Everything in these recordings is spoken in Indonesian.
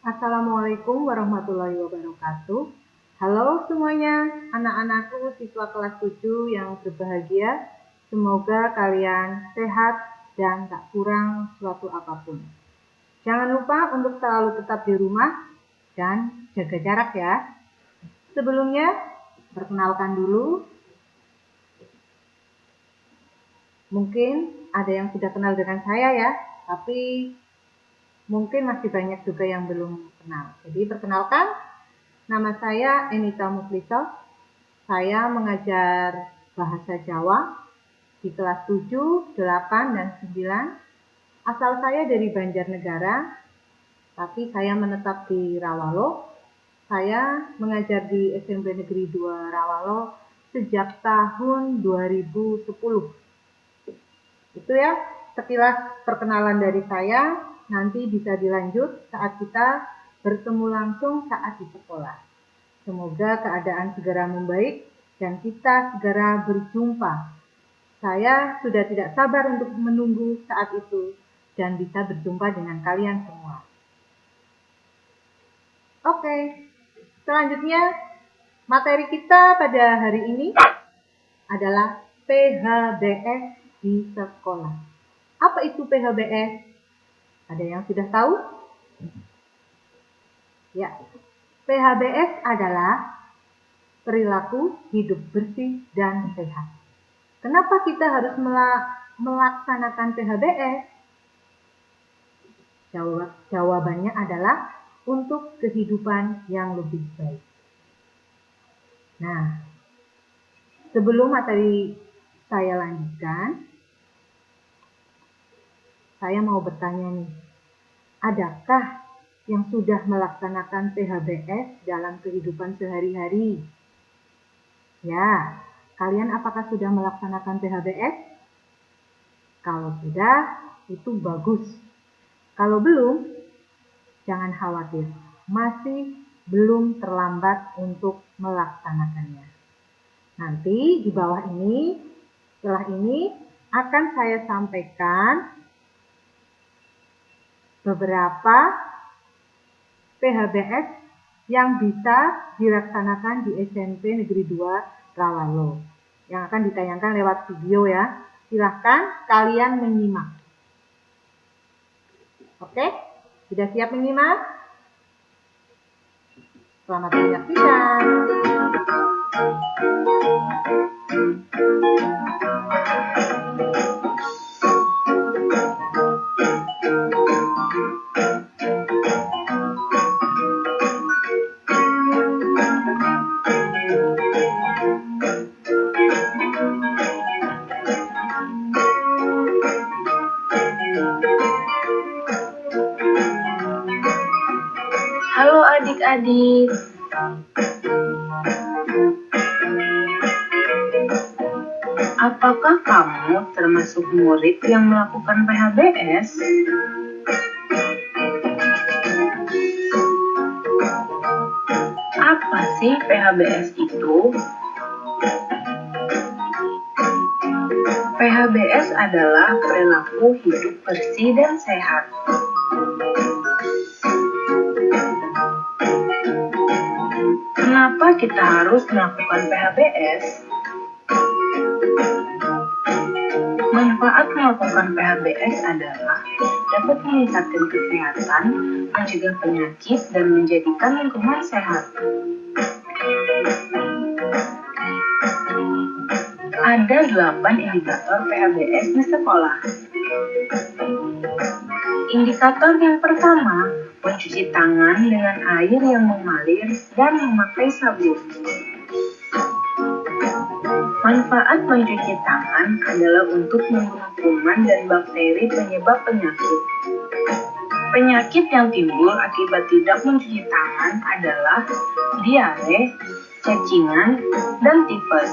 Assalamualaikum warahmatullahi wabarakatuh. Halo semuanya, anak-anakku siswa kelas 7 yang berbahagia. Semoga kalian sehat dan tak kurang suatu apapun. Jangan lupa untuk selalu tetap di rumah dan jaga jarak ya. Sebelumnya, perkenalkan dulu. Mungkin ada yang sudah kenal dengan saya ya, tapi mungkin masih banyak juga yang belum kenal. Jadi perkenalkan, nama saya Enita Mufliso. Saya mengajar bahasa Jawa di kelas 7, 8, dan 9. Asal saya dari Banjarnegara, tapi saya menetap di Rawalo. Saya mengajar di SMP Negeri 2 Rawalo sejak tahun 2010. Itu ya sekilas perkenalan dari saya. Nanti bisa dilanjut saat kita bertemu langsung saat di sekolah. Semoga keadaan segera membaik dan kita segera berjumpa. Saya sudah tidak sabar untuk menunggu saat itu dan bisa berjumpa dengan kalian semua. Oke, selanjutnya materi kita pada hari ini adalah PHBS di sekolah. Apa itu PHBS? Ada yang sudah tahu? Ya, PHBS adalah perilaku hidup bersih dan sehat. Kenapa kita harus melaksanakan PHBS? Jawabannya adalah untuk kehidupan yang lebih baik. Nah, sebelum materi saya lanjutkan, saya mau bertanya nih, adakah yang sudah melaksanakan PHBS dalam kehidupan sehari-hari? Ya, kalian apakah sudah melaksanakan PHBS? Kalau sudah, itu bagus. Kalau belum, jangan khawatir. Masih belum terlambat untuk melaksanakannya. Nanti di bawah ini, setelah ini akan saya sampaikan beberapa PHBS yang bisa dilaksanakan di SMP Negeri 2 Rawalo. Yang akan ditayangkan lewat video ya. Silahkan kalian menyimak. Oke, sudah siap menyimak? Selamat menyaksikan. Halo adik-adik. Apakah kamu termasuk murid yang melakukan PHBS? Apa sih PHBS itu? PHBS adalah perilaku hidup bersih dan sehat. Kenapa kita harus melakukan PHBS? Manfaat melakukan PHBS adalah dapat meningkatkan kesehatan, mencegah penyakit, dan menjadikan lingkungan sehat. Ada 8 indikator PHBS di sekolah. Indikator yang pertama, mencuci tangan dengan air yang mengalir dan memakai sabun. Manfaat mencuci tangan adalah untuk membunuh kuman dan bakteri penyebab penyakit. Penyakit yang timbul akibat tidak mencuci tangan adalah diare, cacingan, dan tipes.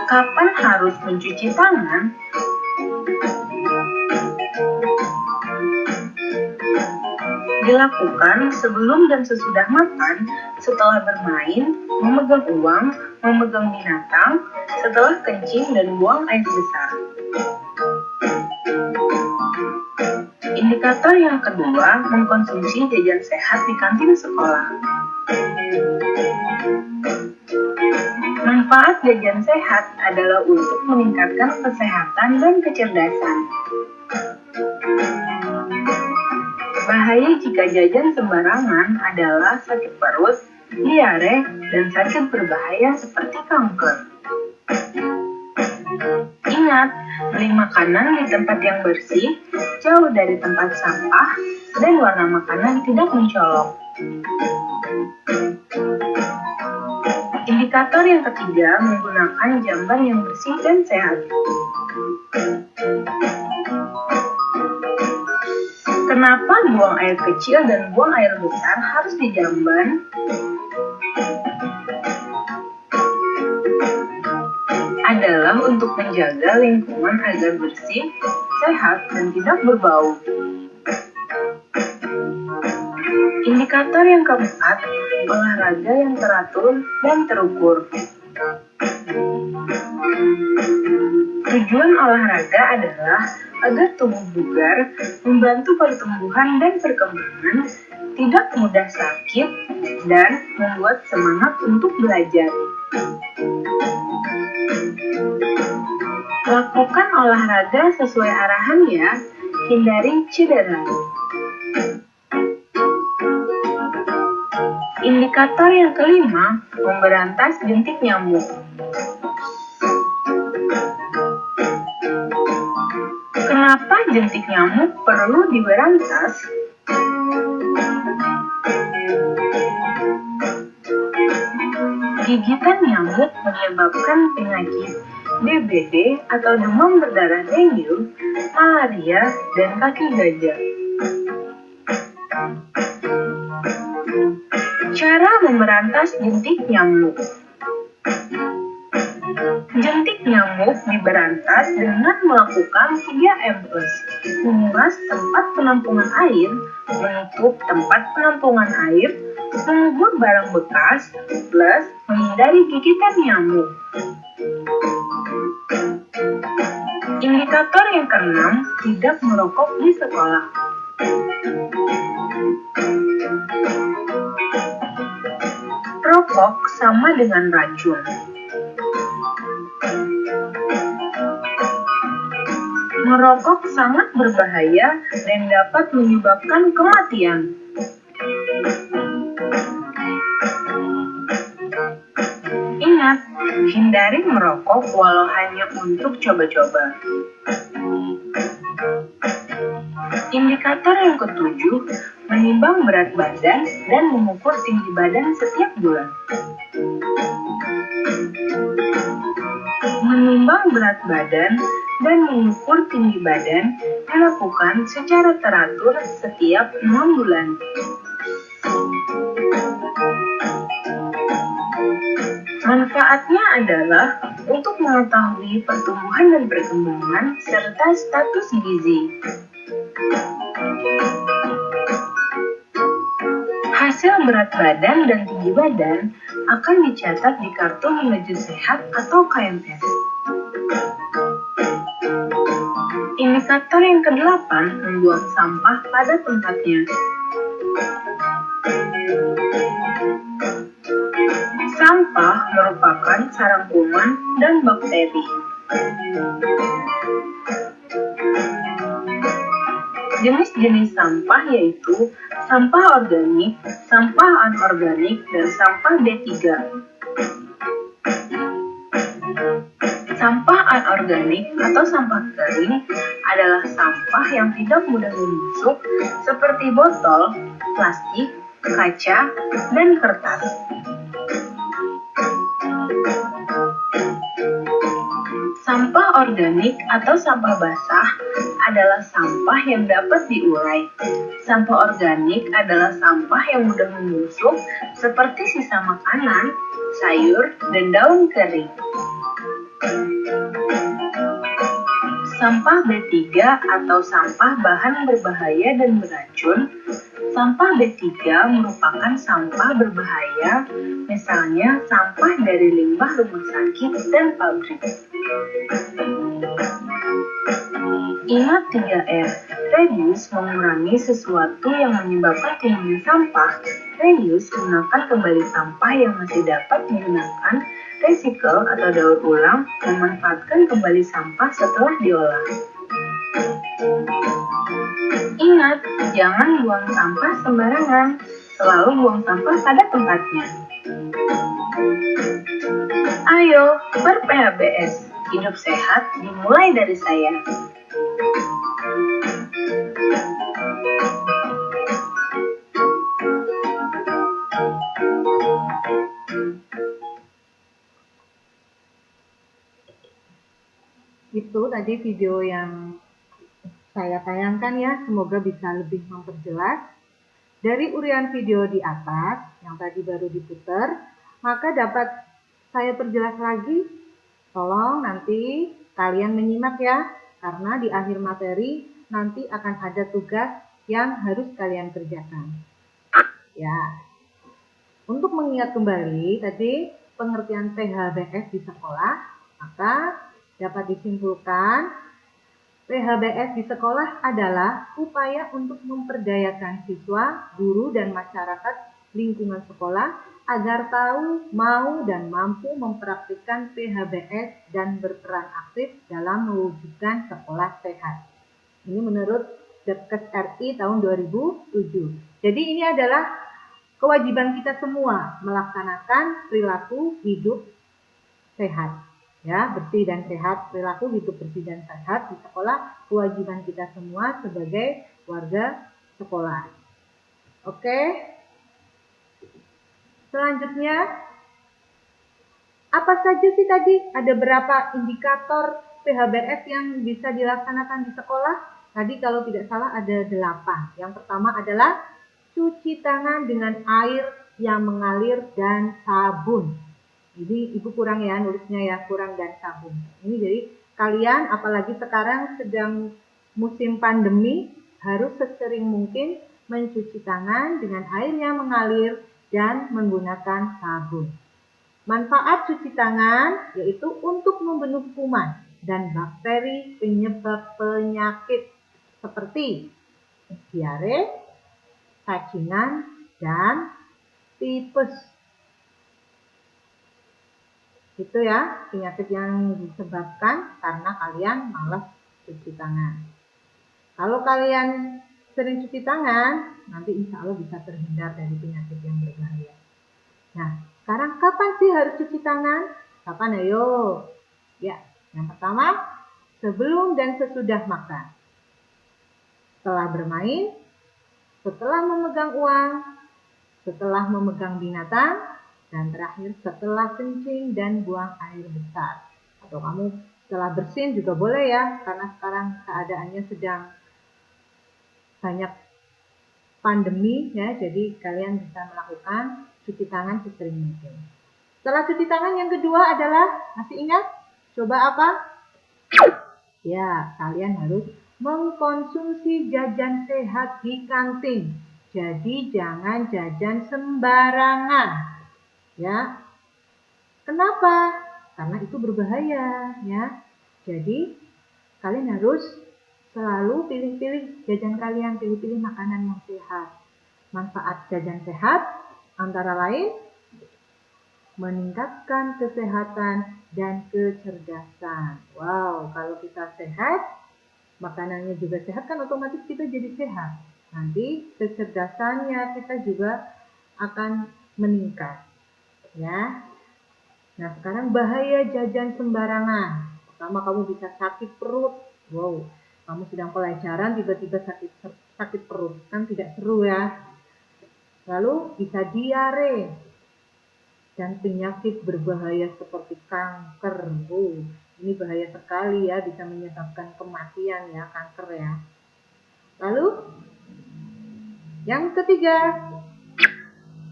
Kapan harus mencuci tangan? Dilakukan sebelum dan sesudah makan, setelah bermain, memegang uang, memegang binatang, setelah kencing dan buang air besar. Indikator yang kedua, mengkonsumsi jajan sehat di kantin sekolah. Manfaat jajan sehat adalah untuk meningkatkan kesehatan dan kecerdasan. Bahaya jika jajan sembarangan adalah sakit perut, diare, dan sakit berbahaya seperti kanker. Ingat, beli makanan di tempat yang bersih, jauh dari tempat sampah, dan warna makanan tidak mencolok. Indikator yang ketiga, menggunakan jamban yang bersih dan sehat. Kenapa buang air kecil dan buang air besar harus dijamban? Adalah untuk menjaga lingkungan agar bersih, sehat, dan tidak berbau. Indikator yang keempat, olahraga yang teratur dan terukur. Tujuan olahraga adalah agar tubuh bugar, membantu pertumbuhan dan perkembangan, tidak mudah sakit, dan membuat semangat untuk belajar. Lakukan olahraga sesuai arahan ya, hindari cedera. Indikator yang kelima, memberantas jentik nyamuk. Kenapa jentik nyamuk perlu diberantas? Gigitan nyamuk menyebabkan penyakit DBD atau demam berdarah dengue, malaria, dan kaki gajah. Cara memberantas jentik nyamuk. Jentik nyamuk diberantas dengan melakukan 3M+, menguras tempat penampungan air, menutup tempat penampungan air, mengubur barang bekas, plus menghindari gigitan nyamuk. Indikator yang keenam, tidak merokok di sekolah. Rokok sama dengan racun. Merokok sangat berbahaya dan dapat menyebabkan kematian. Ingat, hindari merokok walau hanya untuk coba-coba. Indikator yang ketujuh, menimbang berat badan dan mengukur tinggi badan setiap bulan. Menimbang berat badan dan mengukur tinggi badan dilakukan secara teratur setiap 6 bulan. Manfaatnya adalah untuk mengetahui pertumbuhan dan perkembangan serta status gizi. Hasil berat badan dan tinggi badan akan dicatat di kartu menuju sehat atau KMS. Indikator yang ke-8, membuang sampah pada tempatnya. Sampah merupakan sarang kuman dan bakteri. Jenis-jenis sampah yaitu sampah organik, sampah anorganik, dan sampah B3. Sampah anorganik atau sampah kering adalah sampah yang tidak mudah membusuk seperti botol, plastik, kaca, dan kertas. Sampah organik atau sampah basah adalah sampah yang dapat diurai. Sampah organik adalah sampah yang mudah membusuk seperti sisa makanan, sayur, dan daun kering. Sampah B3 atau sampah bahan berbahaya dan beracun. Sampah B3 merupakan sampah berbahaya, misalnya sampah dari limbah rumah sakit dan pabrik. Ingat 3R, reduce mengurangi sesuatu yang menyebabkan timbulnya sampah, reuse gunakan kembali sampah yang masih dapat digunakan, recycle atau daur ulang memanfaatkan kembali sampah setelah diolah. Ingat, jangan buang sampah sembarangan, selalu buang sampah pada tempatnya. Ayo, ber-PHBS, hidup sehat dimulai dari saya. Itu tadi video yang saya tayangkan ya, semoga bisa lebih memperjelas. Dari urian video di atas, yang tadi baru diputar, maka dapat saya perjelas lagi. Tolong nanti kalian menyimak ya, karena di akhir materi nanti akan ada tugas yang harus kalian kerjakan. Ya, untuk mengingat kembali tadi pengertian PHBS di sekolah, maka dapat disimpulkan PHBS di sekolah adalah upaya untuk memperdayakan siswa, guru, dan masyarakat lingkungan sekolah agar tahu, mau, dan mampu mempraktikkan PHBS dan berperan aktif dalam mewujudkan sekolah sehat. Ini menurut Depkes RI tahun 2007. Jadi ini adalah kewajiban kita semua melaksanakan perilaku hidup sehat. Ya, bersih dan sehat, perilaku hidup bersih dan sehat di sekolah, kewajiban kita semua sebagai warga sekolah. Oke. Selanjutnya, apa saja sih tadi? Ada berapa indikator PHBS yang bisa dilaksanakan di sekolah? Tadi kalau tidak salah ada 8. Yang pertama adalah cuci tangan dengan air yang mengalir dan sabun. Jadi ibu kurang ya nulisnya ya, kurang dan sabun. Ini jadi kalian apalagi sekarang sedang musim pandemi harus sesering mungkin mencuci tangan dengan air yang mengalir dan menggunakan sabun. Manfaat cuci tangan yaitu untuk membunuh kuman dan bakteri penyebab penyakit seperti diare, cacingan, dan tipes. Itu ya penyakit yang disebabkan karena kalian malas cuci tangan. Kalau kalian sering cuci tangan, nanti insya Allah bisa terhindar dari penyakit yang berbahaya. Nah, sekarang kapan sih harus cuci tangan? Kapan ayo? Ya, yang pertama, sebelum dan sesudah makan. Setelah bermain, setelah memegang uang, setelah memegang binatang, dan terakhir setelah kencing dan buang air besar. Atau kamu setelah bersin juga boleh ya, karena sekarang keadaannya sedang banyak pandemi ya, jadi kalian bisa melakukan cuci tangan sesering mungkin. Setelah cuci tangan yang kedua adalah, masih ingat? Coba apa? Ya, kalian harus mengkonsumsi jajan sehat di kantin. Jadi jangan jajan sembarangan. Ya. Kenapa? Karena itu berbahaya, ya. Jadi kalian harus selalu pilih-pilih jajan kalian, pilih-pilih makanan yang sehat. Manfaat jajan sehat antara lain meningkatkan kesehatan dan kecerdasan. Wow, kalau kita sehat, makanannya juga sehat kan otomatis kita jadi sehat. Nanti kecerdasannya kita juga akan meningkat. Ya. Nah, sekarang bahaya jajan sembarangan. Pertama kamu bisa sakit perut. Wow, kamu sedang pelajaran tiba-tiba sakit perut. Kan tidak seru ya. Lalu bisa diare dan penyakit berbahaya seperti kanker. Ini bahaya sekali ya, bisa menyebabkan kematian ya, kanker ya. Lalu yang ketiga,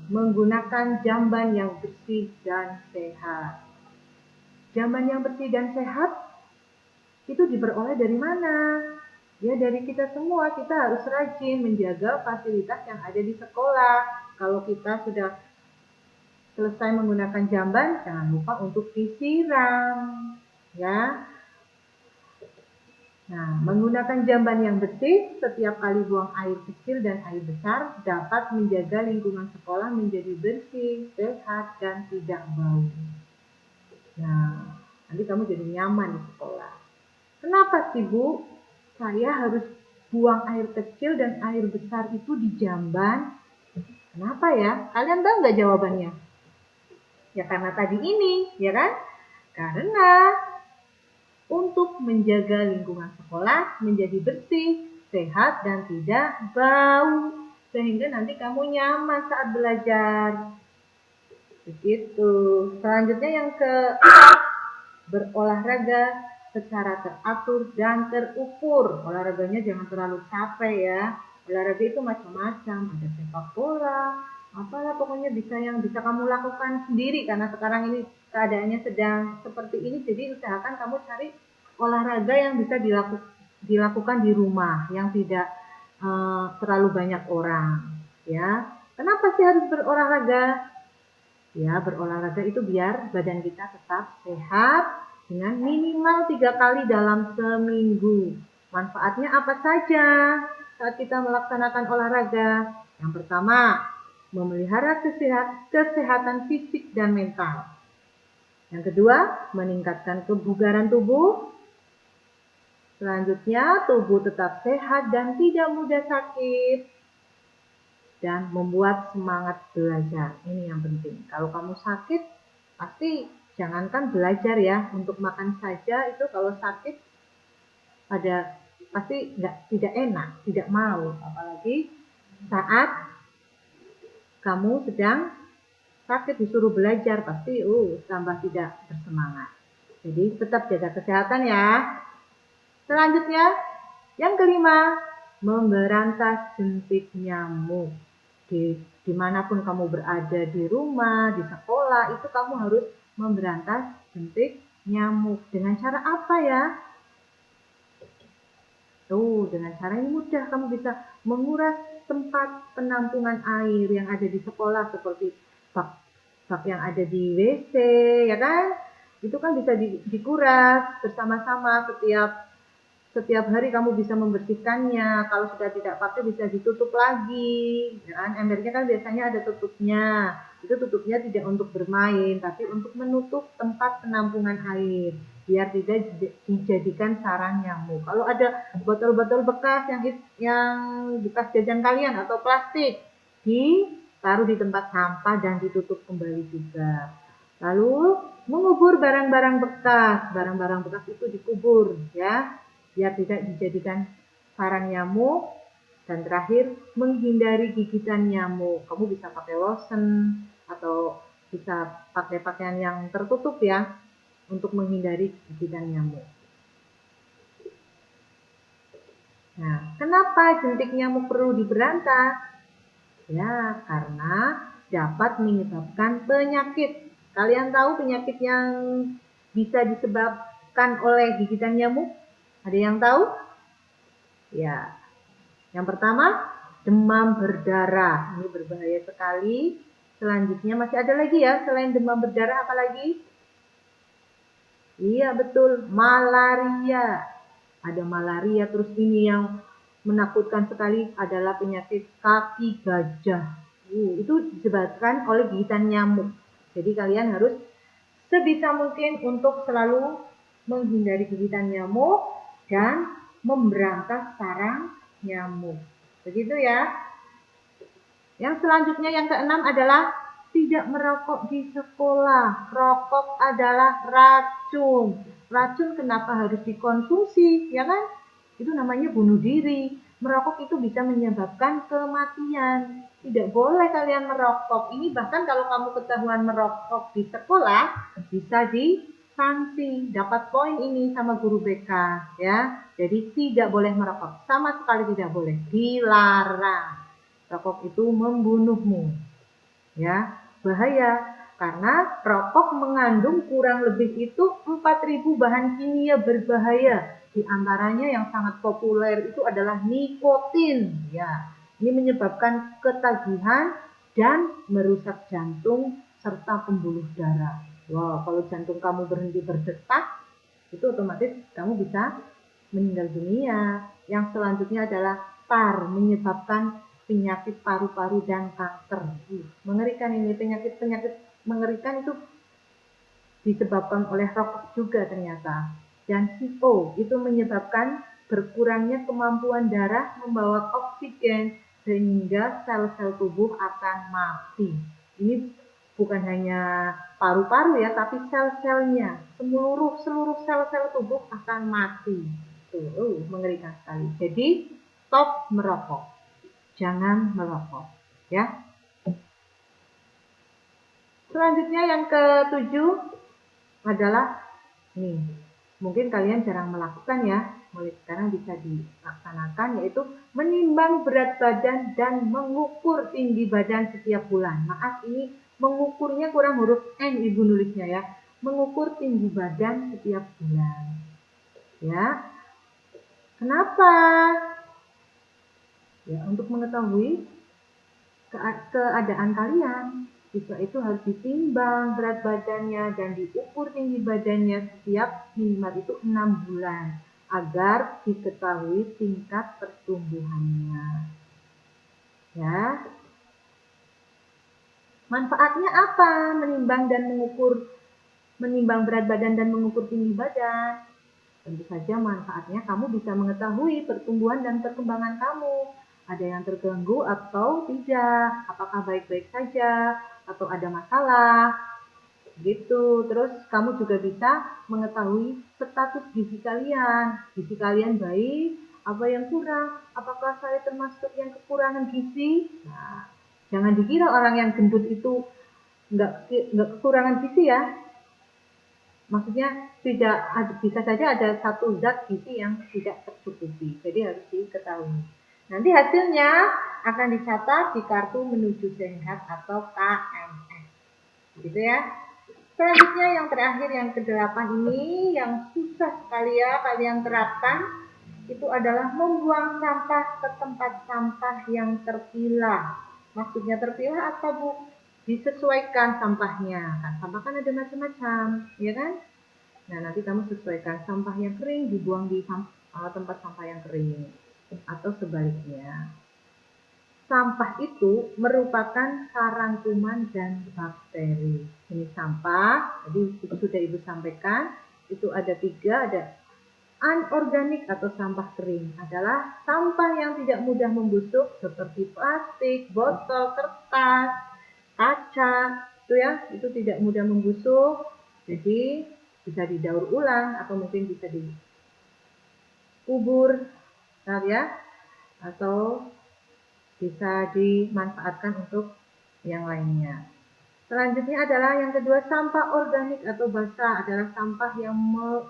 menggunakan jamban yang bersih dan sehat. Jamban yang bersih dan sehat itu diperoleh dari mana? Ya dari kita semua, kita harus rajin menjaga fasilitas yang ada di sekolah. Kalau kita sudah selesai menggunakan jamban, jangan lupa untuk disiram. Ya. Nah, menggunakan jamban yang bersih setiap kali buang air kecil dan air besar dapat menjaga lingkungan sekolah menjadi bersih, sehat, dan tidak bau. Nah, nanti kamu jadi nyaman di sekolah. Kenapa sih, Bu? Saya harus buang air kecil dan air besar itu di jamban. Kenapa ya? Kalian tahu nggak jawabannya? Ya karena tadi ini, ya kan? Karena untuk menjaga lingkungan sekolah menjadi bersih, sehat, dan tidak bau. Sehingga nanti kamu nyaman saat belajar. Begitu. Selanjutnya yang keempat, berolahraga secara teratur dan terukur. Olahraganya jangan terlalu capek ya. Olahraga itu macam-macam, ada sepak bola, apalah pokoknya yang bisa kamu lakukan sendiri karena sekarang ini keadaannya sedang seperti ini, jadi usahakan kamu cari olahraga yang bisa dilakukan di rumah, yang tidak terlalu banyak orang, ya. Kenapa sih harus berolahraga? Ya, berolahraga itu biar badan kita tetap sehat dengan minimal 3 kali dalam seminggu. Manfaatnya apa saja saat kita melaksanakan olahraga? Yang pertama, memelihara kesehatan fisik dan mental. Yang kedua, meningkatkan kebugaran tubuh. Selanjutnya, tubuh tetap sehat dan tidak mudah sakit. Dan membuat semangat belajar. Ini yang penting. Kalau kamu sakit, pasti jangankan belajar ya, untuk makan saja itu kalau sakit pasti tidak enak, tidak mau. Apalagi saat kamu sedang sakit disuruh belajar, pasti tambah tidak bersemangat. Jadi tetap jaga kesehatan ya. Selanjutnya, yang kelima, memberantas jentik nyamuk. Dimanapun kamu berada, di rumah, di sekolah, itu kamu harus memberantas jentik nyamuk. Dengan cara apa ya? Dengan cara yang mudah kamu bisa menguras tempat penampungan air yang ada di sekolah seperti bak yang ada di WC, ya kan? Itu kan bisa dikuras bersama-sama setiap hari kamu bisa membersihkannya. Kalau sudah tidak pakai bisa ditutup lagi, kan? Embernya kan biasanya ada tutupnya. Itu tutupnya tidak untuk bermain, tapi untuk menutup tempat penampungan air biar tidak dijadikan sarang nyamuk. Kalau ada botol-botol bekas yang bekas jajan kalian atau plastik, ditaruh di tempat sampah dan ditutup kembali juga. Lalu mengubur barang-barang bekas. Barang-barang bekas itu dikubur ya, biar tidak dijadikan sarang nyamuk. Dan terakhir, menghindari gigitan nyamuk. Kamu bisa pakai lotion atau bisa pakai pakaian yang tertutup ya, untuk menghindari gigitan nyamuk. Nah, kenapa jentik nyamuk perlu diberantas? Ya, karena dapat menyebabkan penyakit. Kalian tahu penyakit yang bisa disebabkan oleh gigitan nyamuk? Ada yang tahu? Ya, yang pertama, demam berdarah. Ini berbahaya sekali. Selanjutnya masih ada lagi ya, selain demam berdarah apa lagi? Iya betul, malaria. Ada malaria, terus ini yang menakutkan sekali adalah penyakit kaki gajah. Itu disebabkan oleh gigitan nyamuk. Jadi kalian harus sebisa mungkin untuk selalu menghindari gigitan nyamuk dan memberantas sarang nyamuk. Begitu ya. Yang selanjutnya yang keenam adalah tidak merokok di sekolah. Rokok adalah racun. Racun kenapa harus dikonsumsi, ya kan? Itu namanya bunuh diri. Merokok itu bisa menyebabkan kematian. Tidak boleh kalian merokok. Ini bahkan kalau kamu ketahuan merokok di sekolah, bisa disanksi. Dapat poin ini sama guru BK, ya. Jadi tidak boleh merokok. Sama sekali tidak boleh. Dilarang. Rokok itu membunuhmu, ya, bahaya karena rokok mengandung kurang lebih itu 4.000 bahan kimia berbahaya. Di antaranya yang sangat populer itu adalah nikotin, ya. Ini menyebabkan ketagihan dan merusak jantung serta pembuluh darah. Wow, kalau jantung kamu berhenti berdetak, itu otomatis kamu bisa meninggal dunia. Yang selanjutnya adalah PAR, menyebabkan penyakit paru-paru dan kanker. Mengerikan ini, penyakit mengerikan itu disebabkan oleh rokok juga ternyata. Dan CO itu menyebabkan berkurangnya kemampuan darah membawa oksigen sehingga sel-sel tubuh akan mati. Ini bukan hanya paru-paru ya, tapi sel-selnya, seluruh sel-sel tubuh akan mati. Mengerikan sekali. Jadi stop merokok, jangan merokok, ya. Selanjutnya yang ketujuh adalah nih, mungkin kalian jarang melakukan ya, mulai sekarang bisa dilaksanakan, yaitu menimbang berat badan dan mengukur tinggi badan setiap bulan. Maaf, ini mengukurnya kurang huruf N ibu nulisnya ya, mengukur tinggi badan setiap bulan. Ya, kenapa? Ya, untuk mengetahui keadaan kalian. Siswa itu harus ditimbang berat badannya dan diukur tinggi badannya setiap minimal itu 6 bulan agar diketahui tingkat pertumbuhannya. Ya. Manfaatnya apa? Menimbang berat badan dan mengukur tinggi badan. Tentu saja manfaatnya kamu bisa mengetahui pertumbuhan dan perkembangan kamu. Ada yang terganggu atau tidak, apakah baik-baik saja, atau ada masalah, gitu. Terus kamu juga bisa mengetahui status gizi kalian baik, apa yang kurang, apakah saya termasuk yang kekurangan gizi. Nah, jangan dikira orang yang gendut itu nggak kekurangan gizi ya. Maksudnya bisa saja ada satu zat gizi yang tidak tercukupi, jadi harus diketahui. Nanti hasilnya akan dicatat di kartu menuju sehat atau KMS, gitu ya. Selanjutnya yang terakhir, yang ke-8 ini yang susah sekali ya kalian terapkan, itu adalah membuang sampah ke tempat sampah yang terpilah. Maksudnya terpilah apa Bu? Disesuaikan sampahnya. Kan sampah kan ada macam-macam, ya kan? Nah, nanti kamu sesuaikan sampah yang kering dibuang di tempat sampah yang kering atau sebaliknya. Sampah itu merupakan sarang kuman dan bakteri. Ini sampah, jadi itu sudah Ibu sampaikan, itu ada 3, ada anorganik atau sampah kering, adalah sampah yang tidak mudah membusuk seperti plastik, botol, kertas, kaca, itu tidak mudah membusuk, jadi bisa didaur ulang atau mungkin bisa dikubur, ya, atau bisa dimanfaatkan untuk yang lainnya. Selanjutnya adalah yang kedua, sampah organik atau basah adalah sampah yang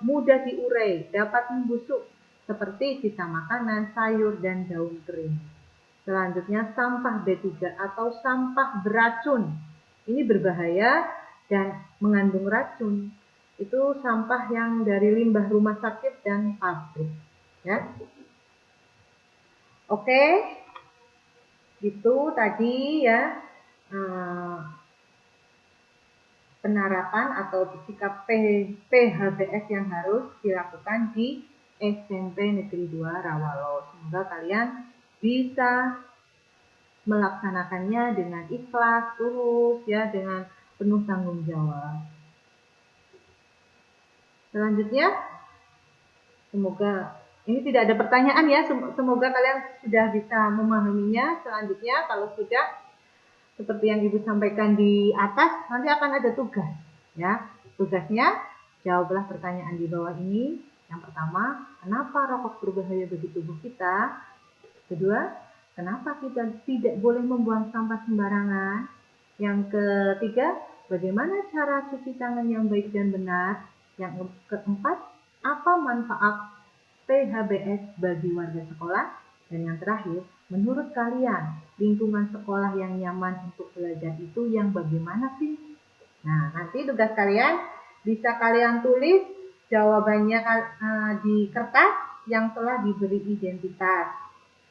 mudah diurai, dapat membusuk seperti sisa makanan, sayur, dan daun kering. Selanjutnya sampah B3 atau sampah beracun. Ini berbahaya dan mengandung racun. Itu sampah yang dari limbah rumah sakit dan pabrik, ya. Oke, itu tadi ya penerapan atau sikap PHBS yang harus dilakukan di SMP Negeri 2 Rawalo. Semoga kalian bisa melaksanakannya dengan ikhlas, tulus, ya, dengan penuh tanggung jawab. Selanjutnya, semoga ini tidak ada pertanyaan ya, semoga kalian sudah bisa memahaminya. Selanjutnya, kalau sudah, seperti yang Ibu sampaikan di atas, nanti akan ada tugas. Ya, tugasnya jawablah pertanyaan di bawah ini. Yang pertama, kenapa rokok berbahaya bagi tubuh kita? Kedua, kenapa kita tidak boleh membuang sampah sembarangan? Yang ketiga, bagaimana cara cuci tangan yang baik dan benar? Yang keempat, apa manfaat PHBS bagi warga sekolah? Dan yang terakhir, menurut kalian, lingkungan sekolah yang nyaman untuk belajar itu yang bagaimana sih? Nah, nanti tugas kalian bisa kalian tulis jawabannya di kertas yang telah diberi identitas.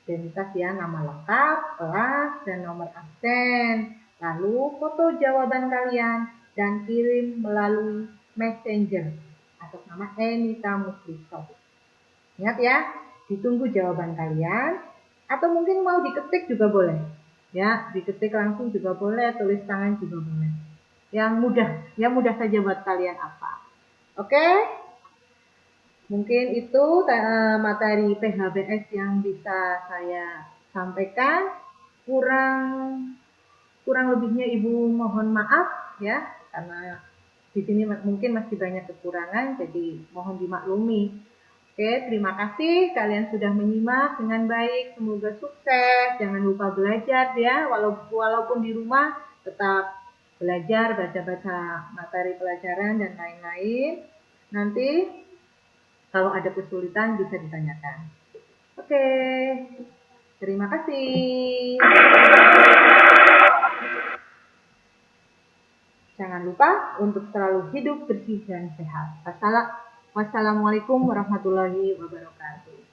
Identitas ya, nama lengkap, kelas, dan nomor absen. Lalu foto jawaban kalian dan kirim melalui Messenger atas nama Enita Mukliso. Ingat ya, ditunggu jawaban kalian, atau mungkin mau diketik juga boleh. Ya, diketik langsung juga boleh, tulis tangan juga boleh. Yang mudah saja buat kalian apa. Oke? Mungkin itu materi PHBS yang bisa saya sampaikan. Kurang lebihnya Ibu mohon maaf ya, karena di sini mungkin masih banyak kekurangan, jadi mohon dimaklumi. Oke, terima kasih kalian sudah menyimak dengan baik. Semoga sukses. Jangan lupa belajar ya, walaupun di rumah tetap belajar, baca-baca materi pelajaran dan lain-lain. Nanti kalau ada kesulitan bisa ditanyakan. Oke, terima kasih. Jangan lupa untuk selalu hidup bersih dan sehat. Wassalamualaikum warahmatullahi wabarakatuh.